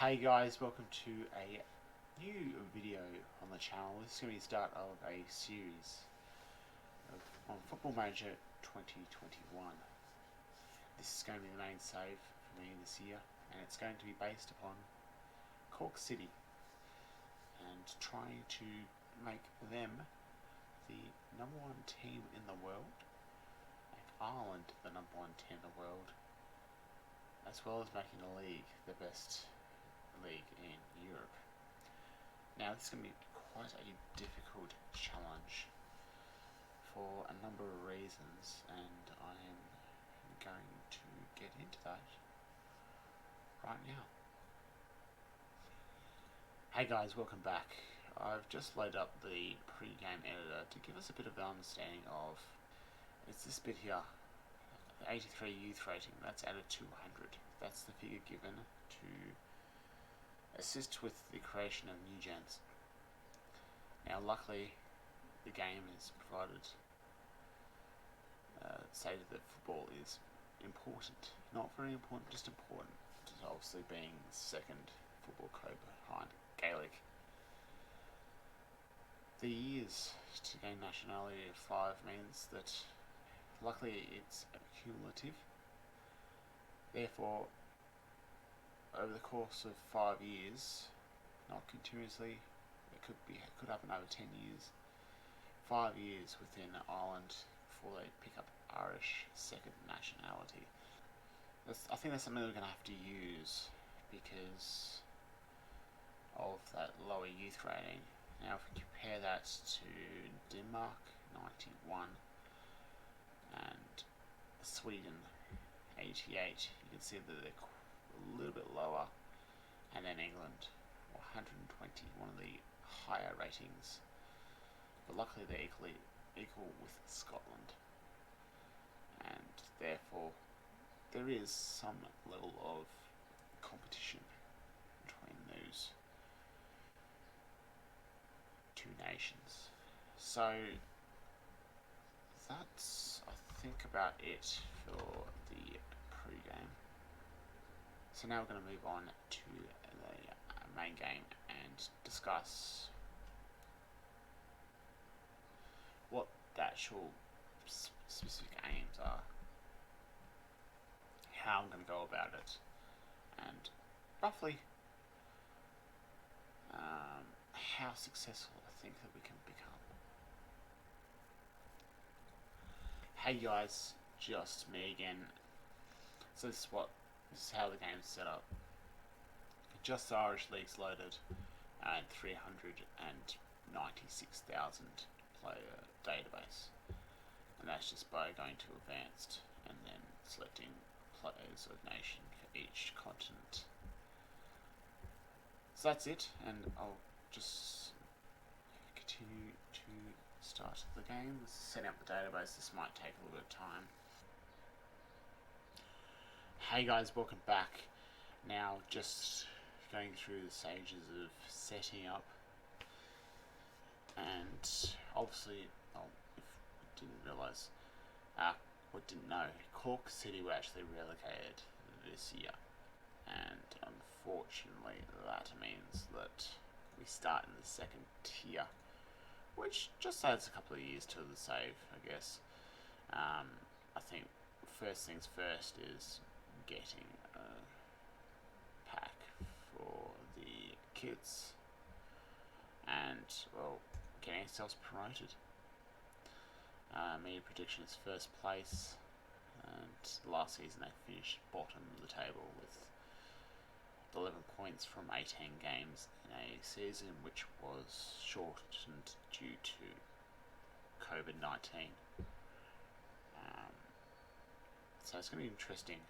Hey guys, welcome to a new video on the channel. This is going to be the start of a series on Football Manager 2021. This is going to be the main save for me this year, and it's going to be based upon Cork City and trying to make them the number one team in the world, make Ireland the number one team in the world, as well as making the league the best league in Europe. Now this is going to be quite a difficult challenge for a number of reasons, and I am going to get into that right now. Hey guys, welcome back. I've just loaded up the pre-game editor to give us a bit of an understanding of, it's this bit here, the 83 youth rating, that's added to 100. That's the figure given to assist with the creation of new gens. Now luckily the game has provided stated that football is important, not very important, just important, just obviously being the second football code behind Gaelic. The years to gain nationality of 5 means that luckily it's cumulative, therefore over the course of 5 years, not continuously, it could happen over 10 years, 5 years within Ireland before they pick up Irish second nationality. I think that's something we're going to have to use because of that lower youth rating. Now if we compare that to Denmark, 91, and Sweden, 88, you can see that they're a little bit lower, and then England, 120, one of the higher ratings, but luckily they're equal with Scotland, and therefore there is some level of competition between those two nations. So that's, I think, about it for the pre-game. So now we're going to move on to the main game and discuss what the actual specific aims are, how I'm going to go about it, and roughly how successful I think that we can become. Hey guys, just me again. So this is how the game's set up. Just the Irish League's loaded and 396,000 player database, and that's just by going to advanced and then selecting players of nation for each continent. So that's it, and I'll just continue to start the game. Setting up the database, this might take a little bit of time. Hey guys, welcome back. Now just going through the stages of setting up, and obviously, if you didn't realise, or didn't know, Cork City were actually relegated this year, and unfortunately that means that we start in the second tier, which just adds a couple of years to the save, I guess. I think first things first is getting a pack for the kids and, well, getting ourselves promoted. Media prediction is first place, and last season they finished bottom of the table with 11 points from 18 games in a season which was shortened due to COVID-19. So it's going to be interesting.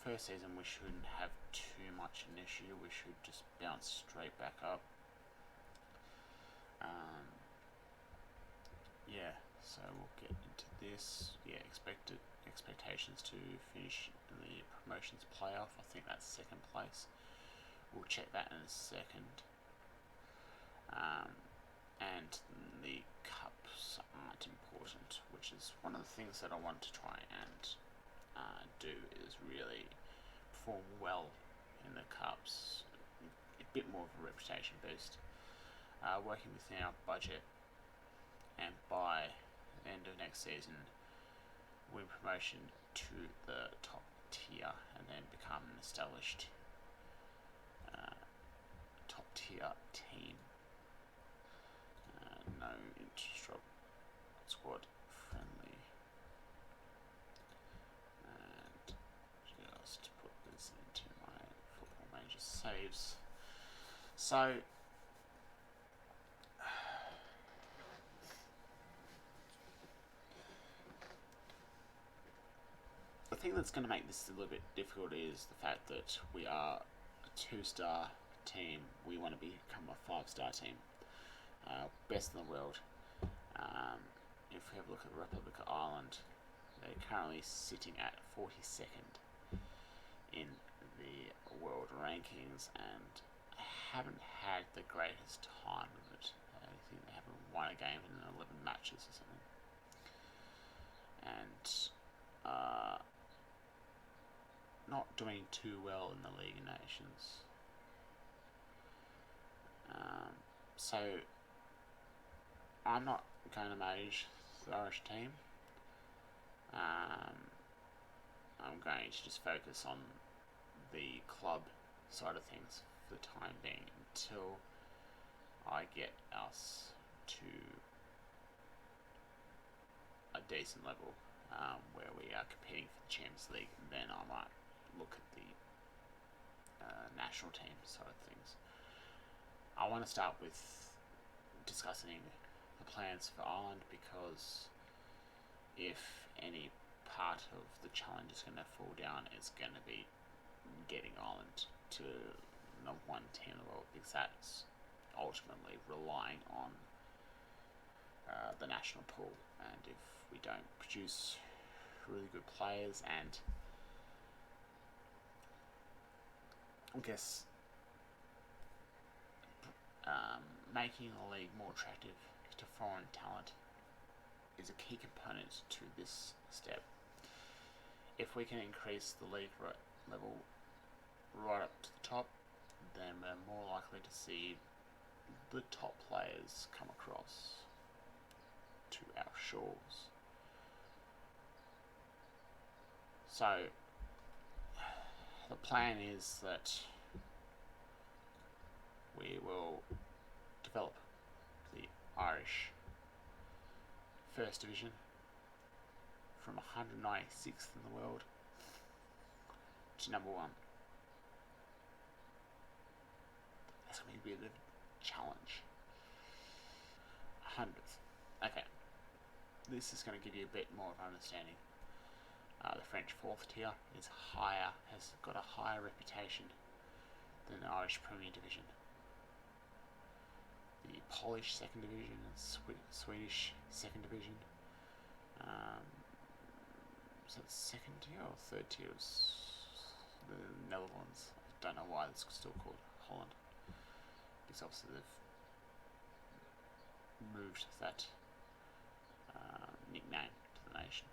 First season we shouldn't have too much initiative, we should just bounce straight back up. Yeah, so we'll get into this. Yeah, expectations to finish in the promotions playoff. I think that's second place. We'll check that in a second. And the cups aren't important, which is one of the things that I want to try and do, is really perform well in the cups bit more of a reputation boost. Working within our budget, and by the end of next season, win promotion to the top tier, and then become an established top tier team. No interest squad friendly, and just put this into my Football Manager saves. So the thing that's going to make this a little bit difficult is the fact that we are a 2-star team. We want to become a 5-star team, best in the world. If we have a look at the Republic of Ireland, they're currently sitting at 42nd in the world rankings and haven't had the greatest time of it. I think they haven't won a game in 11 matches or something. And not doing too well in the League of Nations. So I'm not going to manage the Irish team. I'm going to just focus on the club side of things for the time being until I get us to a decent level where we are competing for the Champions League, and then I might look at the national team side of things. I want to start with discussing the plans for Ireland, because if any part of the challenge is going to fall down, it's going to be getting Ireland to number 1 team in the world, because that's ultimately relying on the national pool. And if we don't produce really good players, and I guess making the league more attractive to foreign talent is a key component to this step. If we can increase the league level right up to the top, then we're more likely to see the top players come across to our shores. So the plan is that we will develop the Irish First Division from 196th in the world to number 1. That's going to be a bit of a challenge. 100th. Okay. This is going to give you a bit more of an understanding. The French 4th tier is higher, has got a higher reputation than the Irish Premier Division. The Polish 2nd Division and Swedish 2nd Division. Is that the 2nd tier or 3rd tier? The Netherlands. I don't know why it's still called Holland, because obviously they've moved that nickname to the nation.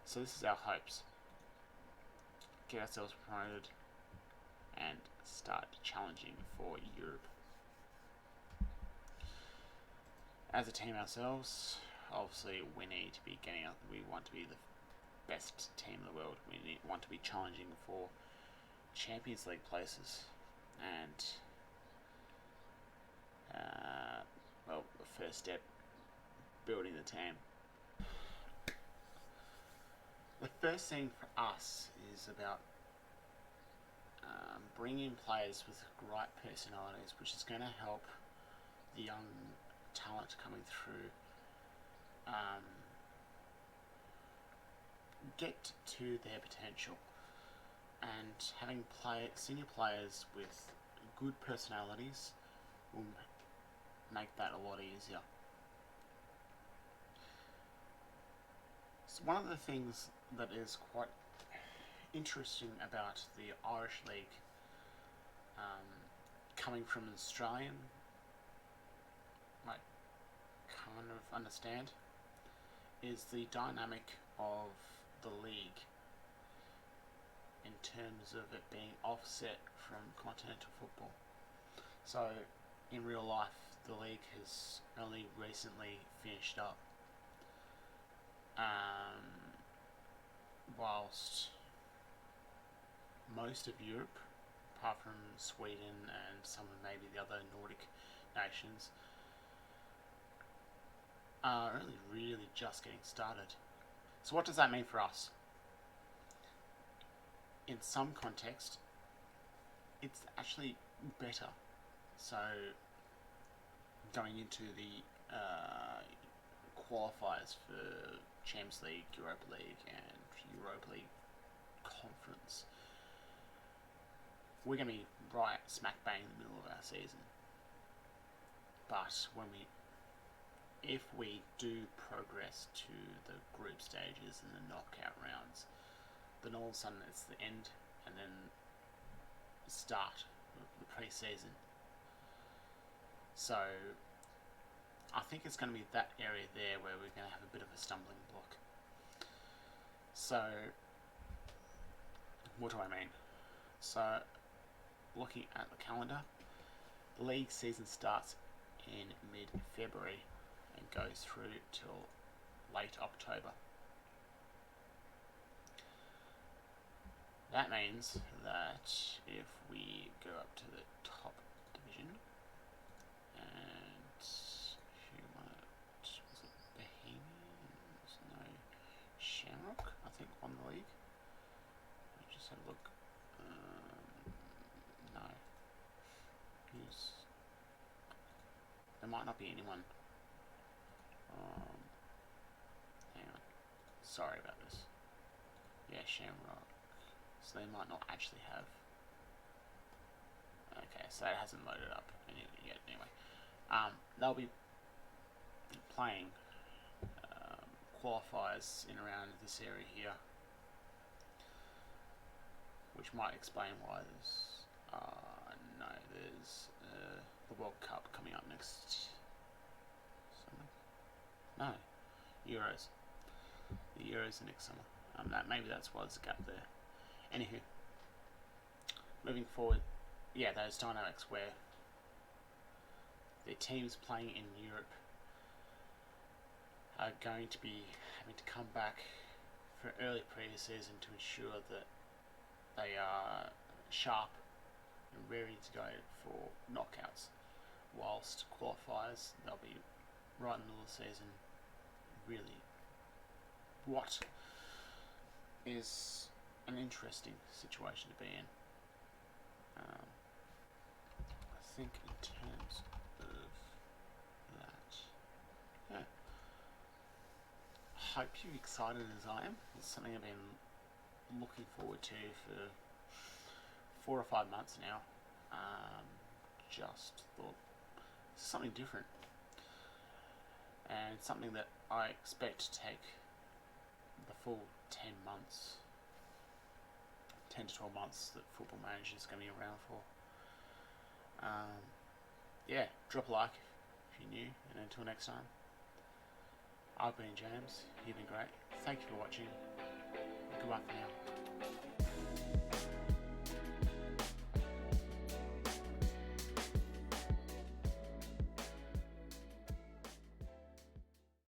So this is our hopes. Get ourselves promoted and start challenging for Europe. As a team ourselves, obviously we need to be getting up. We want to be the best team in the world. We want to be challenging for Champions League places, and the first step, building the team. The first thing for us is about bringing players with right personalities, which is going to help the young talent coming through get to their potential, and having senior players with good personalities will make that a lot easier. So one of the things that is quite interesting about the Irish League, coming from an Australian, might kind of understand, is the dynamic of the league in terms of it being offset from continental football. So, in real life, the league has only recently finished up, whilst most of Europe, apart from Sweden and some of maybe the other Nordic nations, are only really just getting started. So what does that mean for us? In some context, it's actually better. So going into the qualifiers for Champions League, Europa League and Europa League Conference, we're going to be right smack bang in the middle of our season. But if we do progress to the group stages and the knockout rounds, then all of a sudden it's the end and then the start of the pre-season. So I think it's going to be that area there where we're going to have a bit of a stumbling block. So what do I mean? So looking at the calendar, the league season starts in mid-February and goes through till late October. That means that if we go up to the top division, and if you want to, was it Bohemians? No, Shamrock, I think, won the league. Let me just have a look. No. There might not be anyone. Hang on. Sorry about this. Yeah, Shamrock. So they might not actually have. Okay, so it hasn't loaded up yet. Anyway, they'll be playing qualifiers in around this area here, which might explain why there's the World Cup coming up next summer. No, Euros. The Euros are next summer. Maybe that's why there's a gap there. Anywho, moving forward, yeah, those dynamics where the teams playing in Europe are going to be having to come back for early pre-season to ensure that they are sharp and ready to go for knockouts, whilst qualifiers, they'll be right in the middle of the season. Really, what is an interesting situation to be in. I think in terms of that, yeah. I hope you're excited as I am. It's something I've been looking forward to for 4 or 5 months now. Just thought something different, and something that I expect to take the full 10 months, 10 to 12 months that Football Manager is going to be around for. Yeah, drop a like if you're new, and until next time, I've been James, you've been great, thank you for watching, goodbye for now.